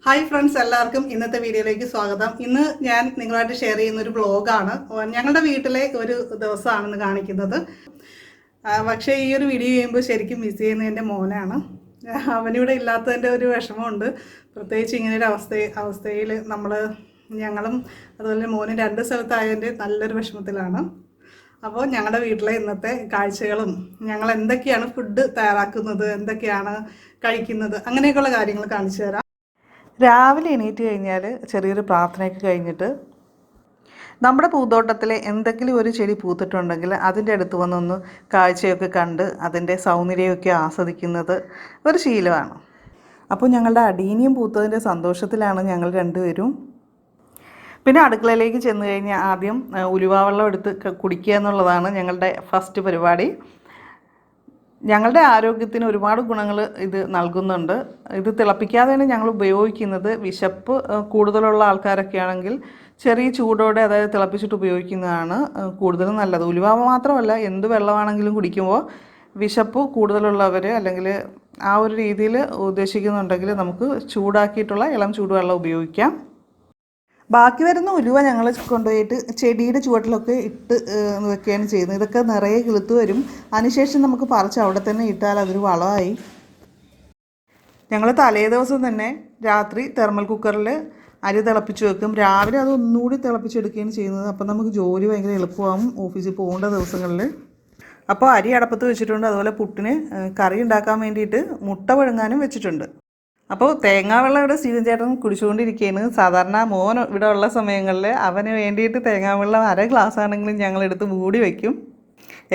Hi friends, എല്ലാവർക്കും ഇന്നത്തെ വീഡിയോയിലേക്ക് സ്വാഗതം. ഇന്ന് ഞാൻ നിങ്ങളായിട്ട് ഷെയർ ചെയ്യുന്ന ഒരു വ്ളോഗാണ്. ഞങ്ങളുടെ വീട്ടിലെ ഒരു ദിവസമാണെന്ന് കാണിക്കുന്നത്. പക്ഷേ ഈ ഒരു വീഡിയോ ചെയ്യുമ്പോൾ ശരിക്കും മിസ് ചെയ്യുന്നത് എൻ്റെ മോനാണ്. അവനിവിടെ ഇല്ലാത്തതിൻ്റെ ഒരു വിഷമമുണ്ട്. പ്രത്യേകിച്ച് ഇങ്ങനെ ഒരു അവസ്ഥയിൽ ഞങ്ങളും അതുപോലെ മോനും രണ്ട് സ്ഥലത്തായതിൻ്റെ നല്ലൊരു വിഷമത്തിലാണ്. അപ്പോൾ ഞങ്ങളുടെ വീട്ടിലെ ഇന്നത്തെ കാഴ്ചകളും ഞങ്ങൾ എന്തൊക്കെയാണ് ഫുഡ് തയ്യാറാക്കുന്നത്, എന്തൊക്കെയാണ് കഴിക്കുന്നത്, അങ്ങനെയൊക്കെയുള്ള കാര്യങ്ങൾ കാണിച്ചു തരാം. രാവിലെ എണീറ്റ് കഴിഞ്ഞാൽ ചെറിയൊരു പ്രാർത്ഥനയൊക്കെ കഴിഞ്ഞിട്ട് നമ്മുടെ പൂന്തോട്ടത്തിലെ എന്തെങ്കിലും ഒരു ചെടി പൂത്തിട്ടുണ്ടെങ്കിൽ അതിൻ്റെ അടുത്ത് വന്നൊന്ന് കാഴ്ചയൊക്കെ കണ്ട് അതിൻ്റെ സൗന്ദര്യമൊക്കെ ആസ്വദിക്കുന്നത് ഒരു ശീലമാണ്. അപ്പോൾ ഞങ്ങളുടെ അടീനിയം പൂത്തതിൻ്റെ സന്തോഷത്തിലാണ് ഞങ്ങൾ രണ്ടുപേരും. പിന്നെ അടുക്കളയിലേക്ക് ചെന്ന് കഴിഞ്ഞാൽ ആദ്യം ഉലുവാവെള്ളം എടുത്ത് കുടിക്കുക എന്നുള്ളതാണ് ഞങ്ങളുടെ ഫസ്റ്റ് പരിപാടി. ഞങ്ങളുടെ ആരോഗ്യത്തിന് ഒരുപാട് ഗുണങ്ങൾ ഇത് നൽകുന്നുണ്ട്. ഇത് തിളപ്പിക്കാതെയാണ് ഞങ്ങൾ ഉപയോഗിക്കുന്നത്. വിശപ്പ് കൂടുതലുള്ള ആൾക്കാരൊക്കെ ആണെങ്കിൽ ചെറിയ ചൂടോടെ അതായത് തിളപ്പിച്ചിട്ട് ഉപയോഗിക്കുന്നതാണ് കൂടുതലും നല്ലത്. ഉലുവ മാത്രമല്ല, എന്ത് വെള്ളമാണെങ്കിലും കുടിക്കുമ്പോൾ വിശപ്പ് കൂടുതലുള്ളവർ അല്ലെങ്കിൽ ആ ഒരു രീതിയിൽ ഉദ്ദേശിക്കുന്നുണ്ടെങ്കിൽ നമുക്ക് ചൂടാക്കിയിട്ടുള്ള ഇളം ചൂടുവെള്ളം ഉപയോഗിക്കാം. ബാക്കി വരുന്ന ഉലുവ ഞങ്ങൾ കൊണ്ടുപോയിട്ട് ചെടിയുടെ ചുവട്ടിലൊക്കെ ഇട്ട് വെക്കുകയാണ് ചെയ്യുന്നത്. ഇതൊക്കെ നിറയെ കിളുത്ത് വരും. അതിനുശേഷം നമുക്ക് പറിച്ച് അവിടെ തന്നെ ഇട്ടാൽ അതൊരു വളമായി. ഞങ്ങൾ തലേ ദിവസം തന്നെ രാത്രി തെർമൽ കുക്കറിൽ അരി തിളപ്പിച്ച് വെക്കും. രാവിലെ അത് ഒന്നുകൂടി തിളപ്പിച്ചെടുക്കുകയാണ് ചെയ്യുന്നത്. അപ്പം നമുക്ക് ജോലി ഭയങ്കര എളുപ്പമാകും ഓഫീസിൽ പോകേണ്ട ദിവസങ്ങളിൽ. അപ്പോൾ അരി അടപ്പത്ത് വെച്ചിട്ടുണ്ട്. അതുപോലെ പുട്ടിന് കറി ഉണ്ടാക്കാൻ വേണ്ടിയിട്ട് മുട്ട പുഴുങ്ങാനും വെച്ചിട്ടുണ്ട്. അപ്പോൾ തേങ്ങാവെള്ളം ഇവിടെ സ്റ്റീവൻ ചേട്ടൻ കുടിച്ചുകൊണ്ടിരിക്കുകയാണ്. സാധാരണ മോൻ ഇവിടെ ഉള്ള സമയങ്ങളിൽ അവന് വേണ്ടിയിട്ട് തേങ്ങാവെള്ളം അര ഗ്ലാസ് ആണെങ്കിലും ഞങ്ങളെടുത്ത് മൂടി വയ്ക്കും.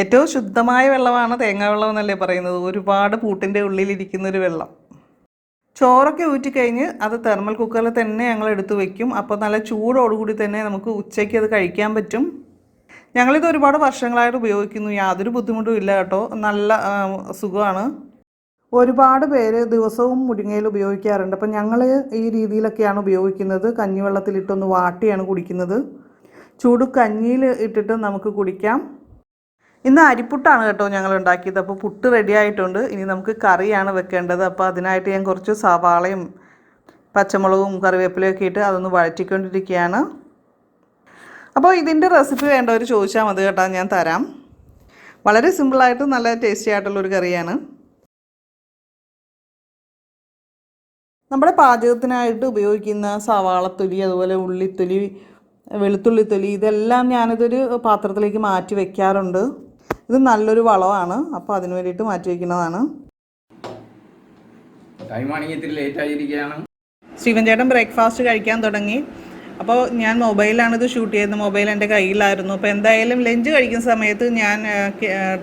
ഏറ്റവും ശുദ്ധമായ വെള്ളമാണ് തേങ്ങാവെള്ളം എന്നല്ലേ പറയുന്നത്. ഒരുപാട് പൂട്ടിൻ്റെ ഉള്ളിലിരിക്കുന്നൊരു വെള്ളം. ചോറൊക്കെ ഊറ്റിക്കഴിഞ്ഞ് അത് തെർമൽ കുക്കറിൽ തന്നെ ഞങ്ങൾ എടുത്ത് വയ്ക്കും. അപ്പോൾ നല്ല ചൂടോടുകൂടി തന്നെ നമുക്ക് ഉച്ചയ്ക്ക് അത് കഴിക്കാൻ പറ്റും. ഞങ്ങളിത് ഒരുപാട് വർഷങ്ങളായിട്ട് ഉപയോഗിക്കുന്നു. യാതൊരു ബുദ്ധിമുട്ടും ഇല്ല കേട്ടോ. നല്ല സുഖമാണ്. ഒരുപാട് പേര് ദിവസവും മുരിങ്ങയിൽ ഉപയോഗിക്കാറുണ്ട്. അപ്പം ഞങ്ങൾ ഈ രീതിയിലൊക്കെയാണ് ഉപയോഗിക്കുന്നത്. കഞ്ഞിവെള്ളത്തിലിട്ടൊന്ന് വാട്ടിയാണ് കുടിക്കുന്നത്. ചൂട് കഞ്ഞിയിൽ ഇട്ടിട്ട് നമുക്ക് കുടിക്കാം. ഇന്ന് അരിപ്പുട്ടാണ് കേട്ടോ ഞങ്ങൾ ഉണ്ടാക്കിയത്. അപ്പോൾ പുട്ട് റെഡി ആയിട്ടുണ്ട്. ഇനി നമുക്ക് കറിയാണ് വെക്കേണ്ടത്. അപ്പോൾ അതിനായിട്ട് ഞാൻ കുറച്ച് സവാളയും പച്ചമുളകും കറിവേപ്പിലയൊക്കെ ഇട്ട് അതൊന്ന് വഴറ്റിക്കൊണ്ടിരിക്കുകയാണ്. അപ്പോൾ ഇതിൻ്റെ റെസിപ്പി വേണ്ടവർ ചോദിച്ചാൽ മതി കേട്ടോ, ഞാൻ തരാം. വളരെ സിമ്പിളായിട്ട് നല്ല ടേസ്റ്റി ആയിട്ടുള്ളൊരു കറിയാണ്. നമ്മുടെ പാചകത്തിനായിട്ട് ഉപയോഗിക്കുന്ന സവാളത്തൊലി, അതുപോലെ ഉള്ളിത്തൊലി, വെളുത്തുള്ളിത്തൊലി, ഇതെല്ലാം ഞാനിതൊരു പാത്രത്തിലേക്ക് മാറ്റി വയ്ക്കാറുണ്ട്. ഇത് നല്ലൊരു വളമാണ്. അപ്പോൾ അതിന് വേണ്ടിയിട്ട് മാറ്റി വയ്ക്കുന്നതാണ്. സ്റ്റീവൻ ചേട്ടൻ ബ്രേക്ക്ഫാസ്റ്റ് കഴിക്കാൻ തുടങ്ങി. അപ്പോൾ ഞാൻ മൊബൈലാണ് ഇത് ഷൂട്ട് ചെയ്യുന്നത്. മൊബൈൽ എൻ്റെ കയ്യിലായിരുന്നു. അപ്പോൾ എന്തായാലും ലഞ്ച് കഴിക്കുന്ന സമയത്ത് ഞാൻ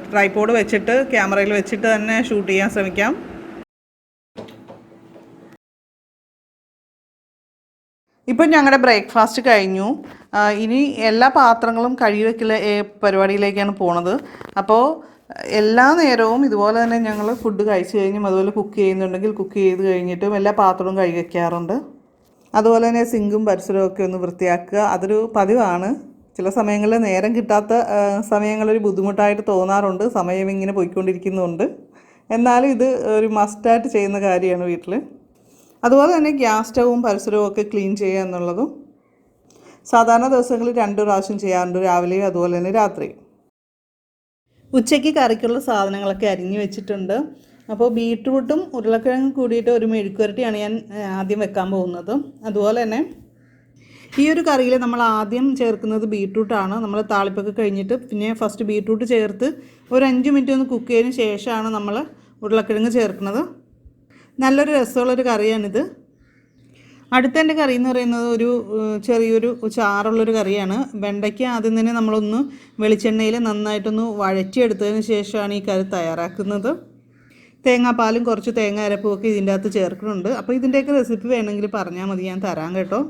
ട്രൈപോഡ് വെച്ചിട്ട് ക്യാമറയിൽ വെച്ചിട്ട് തന്നെ ഷൂട്ട് ചെയ്യാൻ ശ്രമിക്കാം. ഇപ്പം ഞങ്ങളുടെ ബ്രേക്ക്ഫാസ്റ്റ് കഴിഞ്ഞു. ഇനി എല്ലാ പാത്രങ്ങളും കഴുകി വയ്ക്കൽ പരിപാടിയിലേക്കാണ് പോണത്. അപ്പോൾ എല്ലാ നേരവും ഇതുപോലെ തന്നെ ഞങ്ങൾ ഫുഡ് കഴിച്ച് കഴിഞ്ഞും അതുപോലെ കുക്ക് ചെയ്യുന്നുണ്ടെങ്കിൽ കുക്ക് ചെയ്ത് കഴിഞ്ഞിട്ടും എല്ലാ പാത്രവും കഴുകി വയ്ക്കാറുണ്ട്. അതുപോലെ തന്നെ സിങ്കും പരിസരവും ഒക്കെ ഒന്ന് വൃത്തിയാക്കുക, അതൊരു പതിവാണ്. ചില സമയങ്ങളിൽ നേരം കിട്ടാത്ത സമയങ്ങളൊരു ബുദ്ധിമുട്ടായിട്ട് തോന്നാറുണ്ട്. സമയം ഇങ്ങനെ പോയിക്കൊണ്ടിരിക്കുന്നുണ്ട്. എന്നാലും ഇത് ഒരു മസ്റ്റായിട്ട് ചെയ്യുന്ന കാര്യമാണ് വീട്ടിൽ. അതുപോലെ തന്നെ ഗ്യാസ് സ്റ്റവും പരിസരവും ഒക്കെ ക്ലീൻ ചെയ്യുക എന്നുള്ളതും സാധാരണ ദിവസങ്ങളിൽ 2 പ്രാവശ്യം ചെയ്യാറുണ്ട്, രാവിലെയും അതുപോലെ തന്നെ രാത്രിയും. ഉച്ചയ്ക്ക് കറിക്കുള്ള സാധനങ്ങളൊക്കെ അരിഞ്ഞു വെച്ചിട്ടുണ്ട്. അപ്പോൾ ബീട്രൂട്ടും ഉരുളക്കിഴങ്ങും കൂടിയിട്ട് ഒരു മെഴുക്കുവരട്ടിയാണ് ഞാൻ ആദ്യം വെക്കാൻ പോകുന്നത്. അതുപോലെ തന്നെ ഈ ഒരു കറിയിൽ നമ്മൾ ആദ്യം ചേർക്കുന്നത് ബീട്രൂട്ടാണ്. നമ്മൾ താളിപ്പൊക്കെ കഴിഞ്ഞിട്ട് പിന്നെ ഫസ്റ്റ് ബീട്രൂട്ട് ചേർത്ത് ഒരു 5 മിനിറ്റ് ഒന്ന് കുക്ക് ചെയ്തതിന് ശേഷമാണ് നമ്മൾ ഉരുളക്കിഴങ്ങ് ചേർക്കുന്നത്. നല്ലൊരു രസമുള്ളൊരു കറിയാണിത്. അടുത്ത എൻ്റെ കറി എന്ന് പറയുന്നത് ഒരു ചെറിയൊരു ചാറുള്ളൊരു കറിയാണ്. വെണ്ടയ്ക്ക ആദ്യം തന്നെ നമ്മളൊന്ന് വെളിച്ചെണ്ണയിൽ നന്നായിട്ടൊന്ന് വഴറ്റിയെടുത്തതിന് ശേഷമാണ് ഈ കറി തയ്യാറാക്കുന്നത്. തേങ്ങാപ്പാലും കുറച്ച് തേങ്ങ അരപ്പുമൊക്കെ ഇതിൻ്റെ അകത്ത് ചേർക്കുന്നുണ്ട്. അപ്പോൾ ഇതിൻ്റെയൊക്കെ റെസിപ്പി വേണമെങ്കിൽ പറഞ്ഞാൽ മതി, ഞാൻ തരാം കേട്ടോ.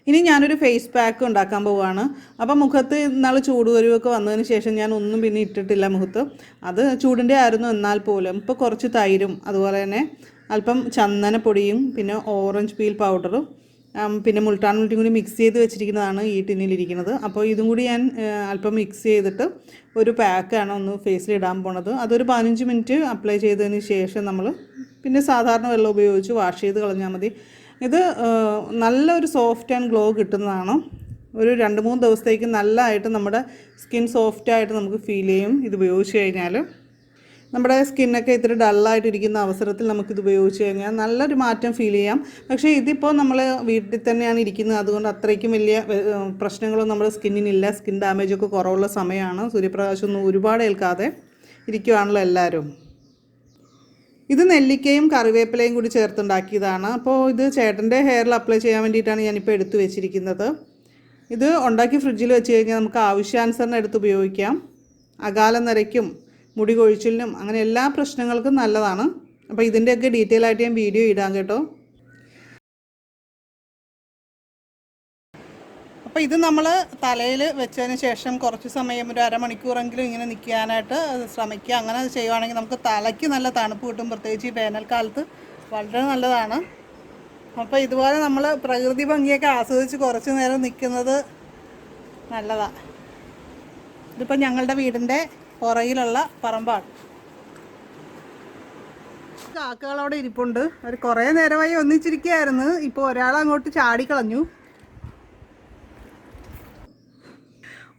ഇനി ഞാനൊരു ഫേസ് പാക്ക് ഉണ്ടാക്കാൻ പോവുകയാണ്. അപ്പം മുഖത്ത് ഇന്നാൾ ചൂടുവരുവൊക്കെ വന്നതിന് ശേഷം ഞാൻ ഒന്നും പിന്നെ ഇട്ടിട്ടില്ല മുഖത്ത്. അത് ചൂടിൻ്റെ ആയിരുന്നു. എന്നാൽ പോലും ഇപ്പോൾ കുറച്ച് തൈരും അതുപോലെ തന്നെ അല്പം ചന്ദനപ്പൊടിയും പിന്നെ ഓറഞ്ച് പീൽ പൗഡറും പിന്നെ മുൾട്ടാൻ മുൾട്ടിയും കൂടി മിക്സ് ചെയ്ത് വെച്ചിരിക്കുന്നതാണ് ഈ ടിന്നിലിരിക്കുന്നത്. അപ്പോൾ ഇതും കൂടി ഞാൻ അല്പം മിക്സ് ചെയ്തിട്ട് ഒരു പാക്കാണ് ഒന്ന് ഫേസിൽ ഇടാൻ പോണത്. അതൊരു 15 മിനിറ്റ് അപ്ലൈ ചെയ്തതിന് ശേഷം നമ്മൾ പിന്നെ സാധാരണ വെള്ളം ഉപയോഗിച്ച് വാഷ് ചെയ്ത് കളഞ്ഞാൽ മതി. ഇത് നല്ലൊരു സോഫ്റ്റ് ആൻഡ് ഗ്ലോ കിട്ടുന്നതാണ്. ഒരു 2-3 ദിവസത്തേക്ക് നല്ലതായിട്ട് നമ്മുടെ സ്കിൻ സോഫ്റ്റായിട്ട് നമുക്ക് ഫീൽ ചെയ്യും ഇത് ഉപയോഗിച്ച് കഴിഞ്ഞാൽ. നമ്മുടെ സ്കിന്നൊക്കെ ഇത്തിരി ഡള്ളായിട്ടിരിക്കുന്ന അവസരത്തിൽ നമുക്കിത് ഉപയോഗിച്ച് കഴിഞ്ഞാൽ നല്ലൊരു മാറ്റം ഫീൽ ചെയ്യാം. പക്ഷേ ഇതിപ്പോൾ നമ്മൾ വീട്ടിൽ തന്നെയാണ് ഇരിക്കുന്നത്, അതുകൊണ്ട് അത്രയ്ക്കും വലിയ പ്രശ്നങ്ങളൊന്നും നമ്മുടെ സ്കിന്നിനില്ല. സ്കിൻ ഡാമേജൊക്കെ കുറവുള്ള സമയമാണ്, സൂര്യപ്രകാശമൊന്നും ഒരുപാട് ഏൽക്കാതെ ഇരിക്കുകയാണല്ലോ എല്ലാവരും. ഇത് നെല്ലിക്കയും കറിവേപ്പിലയും കൂടി ചേർത്തുണ്ടാക്കിയതാണ്. അപ്പോൾ ഇത് ചേട്ടൻ്റെ ഹെയറിൽ അപ്ലൈ ചെയ്യാൻ വേണ്ടിയിട്ടാണ് ഞാനിപ്പോൾ എടുത്തു വെച്ചിരിക്കുന്നത്. ഇത് ഉണ്ടാക്കി ഫ്രിഡ്ജിൽ വെച്ച് കഴിഞ്ഞാൽ നമുക്ക് ആവശ്യാനുസരണം എടുത്ത് ഉപയോഗിക്കാം. അകാല നരയ്ക്കും മുടി കൊഴിച്ചിലിനും അങ്ങനെ എല്ലാ പ്രശ്നങ്ങൾക്കും നല്ലതാണ്. അപ്പോൾ ഇതിൻ്റെയൊക്കെ ഡീറ്റെയിൽ ആയിട്ട് ഞാൻ വീഡിയോ ഇടാം കേട്ടോ. അപ്പോൾ ഇത് നമ്മൾ തലയിൽ വെച്ചതിന് ശേഷം കുറച്ച് സമയം ഒരു അരമണിക്കൂറെങ്കിലും ഇങ്ങനെ നിൽക്കാനായിട്ട് ശ്രമിക്കുക. അങ്ങനെ ചെയ്യുവാണെങ്കിൽ നമുക്ക് തലയ്ക്ക് നല്ല തണുപ്പ് കിട്ടും. പ്രത്യേകിച്ച് ഈ വേനൽക്കാലത്ത് വളരെ നല്ലതാണ്. അപ്പോൾ ഇതുപോലെ നമ്മൾ പ്രകൃതി ഭംഗിയൊക്കെ ആസ്വദിച്ച് കുറച്ച് നേരം നിൽക്കുന്നത് നല്ലതാണ്. ഇതിപ്പോൾ ഞങ്ങളുടെ വീടിൻ്റെ പുറകിലുള്ള പറമ്പാണ്. കാക്കകളവിടെ ഇരിപ്പുണ്ട്. അവർ കുറേ നേരമായി ഒന്നിച്ചിരിക്കുകയായിരുന്നു. ഇപ്പോൾ ഒരാൾ അങ്ങോട്ട് ചാടിക്കളഞ്ഞു.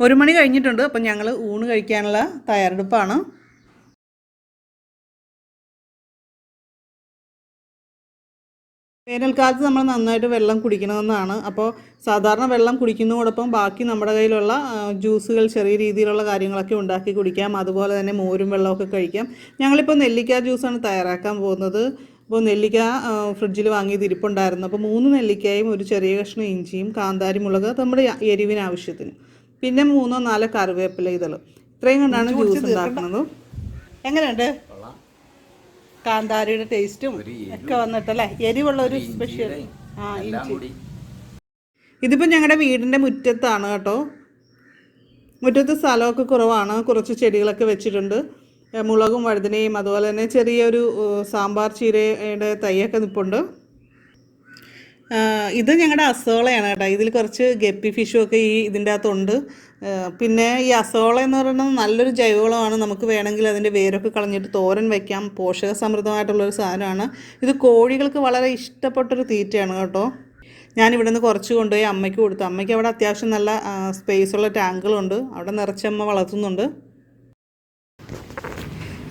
1 മണി കഴിഞ്ഞിട്ടുണ്ട്. അപ്പം ഞങ്ങൾ ഊണ് കഴിക്കാനുള്ള തയ്യാറെടുപ്പാണ്. വേനൽക്കാലത്ത് നമ്മൾ നന്നായിട്ട് വെള്ളം കുടിക്കണമെന്നാണ്. അപ്പോൾ സാധാരണ വെള്ളം കുടിക്കുന്നതോടൊപ്പം ബാക്കി നമ്മുടെ കയ്യിലുള്ള ജ്യൂസുകൾ, ചെറിയ രീതിയിലുള്ള കാര്യങ്ങളൊക്കെ ഉണ്ടാക്കി കുടിക്കാം. അതുപോലെ തന്നെ മോരും വെള്ളമൊക്കെ കഴിക്കാം. ഞങ്ങളിപ്പോൾ നെല്ലിക്ക ജ്യൂസാണ് തയ്യാറാക്കാൻ പോകുന്നത്. അപ്പോൾ നെല്ലിക്ക ഫ്രിഡ്ജിൽ വാങ്ങിയത് ഇരിപ്പുണ്ടായിരുന്നു. അപ്പോൾ 3 നെല്ലിക്കയും ഒരു ചെറിയ കഷ്ണം ഇഞ്ചിയും കാന്താരി മുളക് നമ്മുടെ എരിവിന് ആവശ്യത്തിന്, പിന്നെ 3-4 കറിവേപ്പില ഇതൾ, ഇത്രയും കൊണ്ടാണ് ജ്യൂസ് ഉണ്ടാക്കുന്നത്. എങ്ങനെയുണ്ട്? കാന്താരിയുടെ ടേസ്റ്റും ഒക്കെ വന്നിട്ടല്ലേ, എരിവുള്ള ഒരു സ്പെഷ്യൽ. ഇഞ്ചി. ഇതിപ്പോൾ ഞങ്ങളുടെ വീടിൻ്റെ മുറ്റത്താണ് കേട്ടോ. മുറ്റത്ത് സ്ഥലമൊക്കെ കുറവാണ്. കുറച്ച് ചെടികളൊക്കെ വെച്ചിട്ടുണ്ട്. മുളകും വഴുതനയും അതുപോലെ തന്നെ ചെറിയൊരു സാമ്പാർ ചീരയുടെ തൈയൊക്കെ നിൽപ്പുണ്ട്. ഇത് ഞങ്ങളുടെ അസോളയാണ് കേട്ടോ. ഇതിൽ കുറച്ച് ഗപ്പി ഫിഷും ഒക്കെ ഇതിൻ്റെ അകത്തുണ്ട്. പിന്നെ ഈ അസോള എന്ന് പറയുന്നത് നല്ലൊരു ജൈവവളമാണ്. നമുക്ക് വേണമെങ്കിൽ അതിൻ്റെ വേരൊക്കെ കളഞ്ഞിട്ട് തോരൻ വയ്ക്കാം. പോഷക സമൃദ്ധമായിട്ടുള്ളൊരു സാധനമാണ്. ഇത് കോഴികൾക്ക് വളരെ ഇഷ്ടപ്പെട്ടൊരു തീറ്റയാണ് കേട്ടോ. ഞാനിവിടെ നിന്ന് കുറച്ച് കൊണ്ടുപോയി അമ്മയ്ക്ക് കൊടുത്തു. അമ്മയ്ക്ക് അവിടെ അത്യാവശ്യം നല്ല സ്പേസുള്ള ടാങ്കുകളുണ്ട്. അവിടെ നിറച്ചമ്മ വളർത്തുന്നുണ്ട്.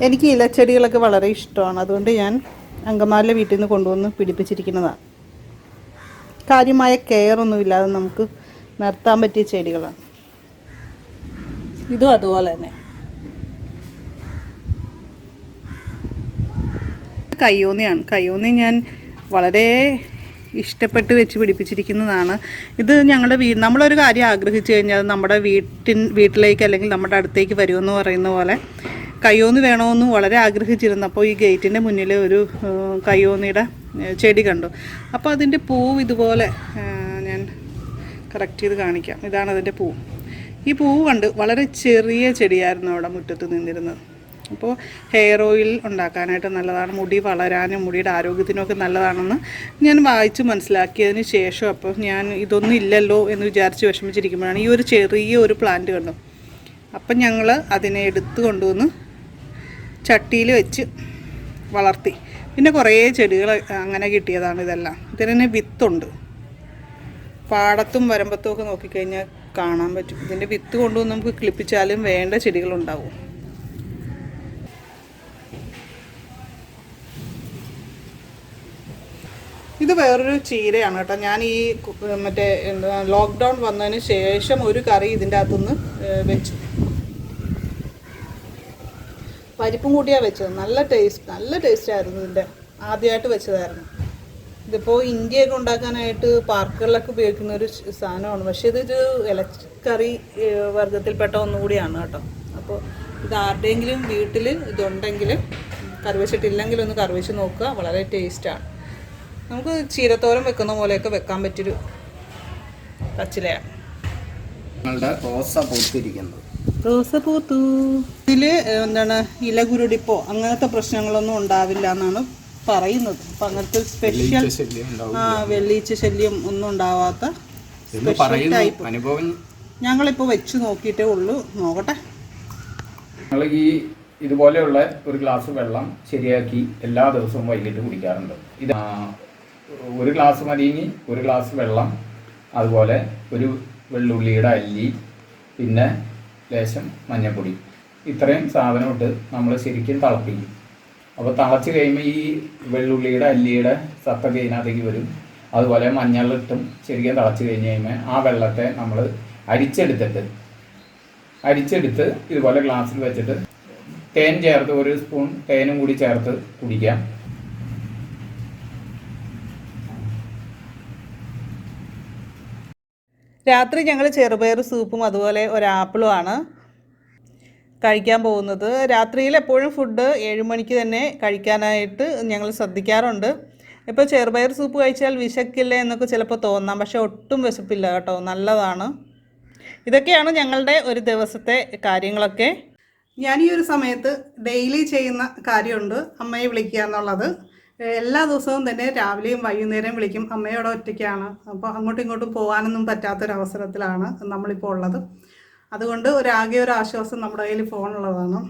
എനിക്ക് ഇലച്ചെടികളൊക്കെ വളരെ ഇഷ്ടമാണ്. അതുകൊണ്ട് ഞാൻ അങ്കമാലിലെ വീട്ടിൽ നിന്ന് കൊണ്ടുവന്ന് പിടിപ്പിച്ചിരിക്കുന്നതാണ്. കാര്യമായ കെയറൊന്നുമില്ലാതെ നമുക്ക് നിർത്താൻ പറ്റിയ ചെടികളാണ്. ഇതും അതുപോലെ തന്നെ. കയ്യോന്നിയാണ്. കയ്യോന്നി ഞാൻ വളരെ ഇഷ്ടപ്പെട്ട് വെച്ച് പിടിപ്പിച്ചിരിക്കുന്നതാണ്. ഇത് ഞങ്ങളുടെ നമ്മളൊരു കാര്യം ആഗ്രഹിച്ചു കഴിഞ്ഞാൽ നമ്മുടെ വീട്ടിലേക്ക് അല്ലെങ്കിൽ നമ്മുടെ അടുത്തേക്ക് വരുമെന്ന് പറയുന്ന പോലെ കയ്യോന്നി വേണമെന്ന് വളരെ ആഗ്രഹിച്ചിരുന്നു. അപ്പോൾ ഈ ഗേറ്റിൻ്റെ മുന്നിൽ ഒരു കയ്യോന്നിയുടെ ചെടി കണ്ടു. അപ്പോൾ അതിൻ്റെ പൂവ് ഇതുപോലെ ഞാൻ കറക്റ്റ് ചെയ്ത് കാണിക്കാം. ഇതാണ് അതിൻ്റെ പൂവ്. ഈ പൂവ് കണ്ട് വളരെ ചെറിയ ചെടിയായിരുന്നു അവിടെ മുറ്റത്ത് നിന്നിരുന്നത്. അപ്പോൾ ഹെയർ ഓയിൽ ഉണ്ടാക്കാനായിട്ട് നല്ലതാണ്, മുടി വളരാനും മുടിയുടെ ആരോഗ്യത്തിനുമൊക്കെ നല്ലതാണെന്ന് ഞാൻ വായിച്ച് മനസ്സിലാക്കിയതിന് ശേഷം അപ്പോൾ ഞാൻ ഇതൊന്നും ഇല്ലല്ലോ എന്ന് വിചാരിച്ച് വിഷമിച്ചിരിക്കുമ്പോഴാണ് ഈ ഒരു ചെറിയ ഒരു പ്ലാന്റ് കണ്ടു. അപ്പം ഞങ്ങൾ അതിനെ എടുത്തു കൊണ്ടുവന്ന് ചട്ടിയിൽ വെച്ച് വളർത്തി. പിന്നെ കുറേ ചെടികൾ അങ്ങനെ കിട്ടിയതാണ് ഇതെല്ലാം. ഇതിന് വിത്തുണ്ട്. പാടത്തും വരമ്പത്തും ഒക്കെ നോക്കിക്കഴിഞ്ഞാൽ കാണാൻ പറ്റും. ഇതിൻ്റെ വിത്ത് കൊണ്ടുവന്ന് നമുക്ക് കിളിപ്പിച്ചാലും വേണ്ട ചെടികളുണ്ടാവും. ഇത് വേറൊരു ചീരയാണ് കേട്ടോ. ഞാൻ ഈ മറ്റേ ലോക്ക്ഡൗൺ വന്നതിന് ശേഷം ഒരു കറി ഇതിൻ്റെ അകത്തുനിന്ന് വെച്ചു. പരിപ്പും കൂട്ടിയാണ് വെച്ചത്. നല്ല ടേസ്റ്റായിരുന്നു. ഇതിൻ്റെ ആദ്യമായിട്ട് വെച്ചതായിരുന്നു. ഇതിപ്പോൾ ഇഞ്ചിയൊക്കെ ഉണ്ടാക്കാനായിട്ട് പാർക്കുകളിലൊക്കെ ഉപയോഗിക്കുന്ന ഒരു സാധനമാണ്. പക്ഷേ ഇതൊരു ഇലക്കറി വർഗ്ഗത്തിൽപ്പെട്ട ഒന്നുകൂടിയാണ് കേട്ടോ. അപ്പോൾ ഇത് ആരുടെയെങ്കിലും വീട്ടിൽ ഇതുണ്ടെങ്കിൽ കറിവച്ചിട്ടില്ലെങ്കിൽ ഒന്ന് കറിവച്ച് നോക്കുക. വളരെ ടേസ്റ്റാണ്. നമുക്ക് ചീരത്തോരൻ വെക്കുന്ന പോലെയൊക്കെ വെക്കാൻ പറ്റിയൊരു പച്ചിലയാണ്. റോസ പൂത്തു. ഇതിൽ എന്താണ് ഇലകുരുടിപ്പോ അങ്ങനത്തെ പ്രശ്നങ്ങളൊന്നും ഉണ്ടാവില്ല എന്നാണ് പറയുന്നത്. അപ്പം അങ്ങനത്തെ സ്പെഷ്യൽ വെള്ളീച്ച ശല്യം ഒന്നും ഉണ്ടാവാത്ത സ്പെഷ്യൽ ടൈപ്പ് ഞങ്ങളിപ്പോൾ വെച്ച് നോക്കിയിട്ടേ ഉള്ളൂ. നോക്കട്ടെ. ഈ ഇതുപോലെയുള്ള ഒരു ഗ്ലാസ് വെള്ളം ശരിയാക്കി എല്ലാ ദിവസവും വൈകിട്ട് കുടിക്കാറുണ്ട്. ഇത് ഒരു ഗ്ലാസ് മതിയെങ്കിൽ ഒരു ഗ്ലാസ് വെള്ളം, അതുപോലെ ഒരു വെള്ളുള്ളിയുടെ അല്ലി, പിന്നെ ലേശം മഞ്ഞൾപ്പൊടി, ഇത്രയും സാധനം ഇട്ട് നമ്മൾ ശരിക്കും തിളപ്പിക്കും. അപ്പോൾ തിളച്ച് കഴിയുമ്പോൾ ഈ വെള്ളുള്ളിയുടെ അല്ലിയുടെ സത്തൊക്കെ ഇതിനകത്തേക്ക് വരും. അതുപോലെ മഞ്ഞളിട്ടും ശരിക്കും തിളച്ച് കഴിഞ്ഞ് കഴിയുമ്പോൾ ആ വെള്ളത്തെ നമ്മൾ അരിച്ചെടുത്ത് ഇതുപോലെ ഗ്ലാസ്സിൽ വെച്ചിട്ട് തേൻ ചേർത്ത്, ഒരു സ്പൂൺ തേനും കൂടി ചേർത്ത് കുടിക്കാം. രാത്രി ഞങ്ങൾ ചെറുപയർ സൂപ്പും അതുപോലെ ഒരു ആപ്പിളുമാണ് കഴിക്കാൻ പോകുന്നത്. രാത്രിയിൽ എപ്പോഴും ഫുഡ് 7 മണിക്ക് തന്നെ കഴിക്കാനായിട്ട് ഞങ്ങൾ ശ്രദ്ധിക്കാറുണ്ട്. ഇപ്പോൾ ചെറുപയർ സൂപ്പ് കഴിച്ചാൽ വിശക്കില്ല എന്നൊക്കെ ചിലപ്പോൾ തോന്നാം, പക്ഷേ ഒട്ടും വിശപ്പില്ല കേട്ടോ, നല്ലതാണ്. ഇതൊക്കെയാണ് ഞങ്ങളുടെ ഒരു ദിവസത്തെ കാര്യങ്ങളൊക്കെ. ഞാൻ ഈ ഒരു സമയത്ത് ഡെയിലി ചെയ്യുന്ന കാര്യമുണ്ട്, അമ്മയെ വിളിക്കുക എന്നുള്ളത്. എല്ലാ ദിവസവും തന്നെ രാവിലെയും വൈകുന്നേരം വിളിക്കും. അമ്മയോടെ ഒറ്റയ്ക്കാണ്, അപ്പോൾ അങ്ങോട്ടും ഇങ്ങോട്ടും പോകാനൊന്നും പറ്റാത്തൊരവസരത്തിലാണ് നമ്മളിപ്പോൾ ഉള്ളത്. അതുകൊണ്ട് ആകെ ഒരു ആശ്വാസം നമ്മുടെ കയ്യിൽ ഫോണുള്ളതാണ്.